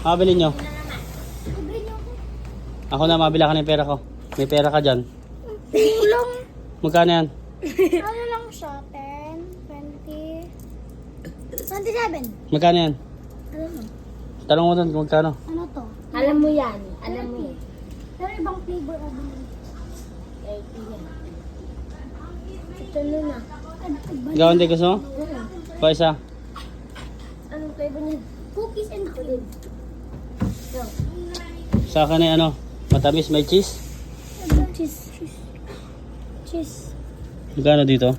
Makabili nyo. Libre niyo ako. Ako na, mabila ka ng pera ko. May pera ka dyan. Tulong. Magkano yan? Ano lang siya? 10, 20, 27. Magkano yan? Ano mo? Tanong mo doon kung magkano. Ano to? Alam mo yan. Alam mo yan. Pero ibang flavor ako. Ito na. Ikaw hindi gusto mo? Pa isa. Anong flavor niya? Cookies and cream. Sa akin ay ano, matamis, may cheese. Cheese. Cheese. Magkano dito?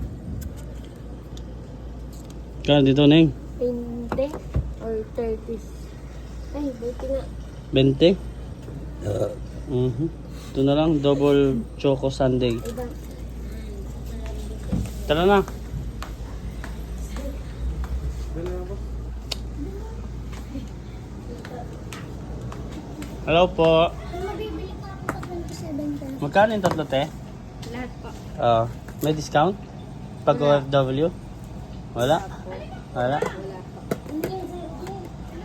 Magkano dito, Neng? 20 or 30. Ay, buti nga. 20? Ito na lang, double choco sundae. Ibang. Tara na. Hello po. Mabibili ko ako sa 27 pesos. Magkano yung tatlo, te? Lahat po. May discount? Pag OFW? Wala? Wala?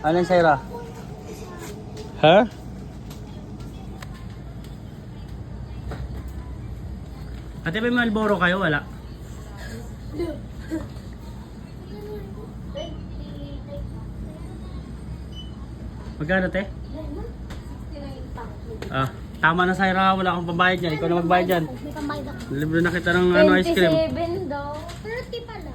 Ano yung Saira? Ha? Ate, may Malboro kayo? Wala? Magkano, te? Tama na, Saira. Wala akong pambayad niya. Ikaw na magbayad dyan. May pambayad ako. Libre na kita ng ano, ice cream. 27 daw. 30 pala.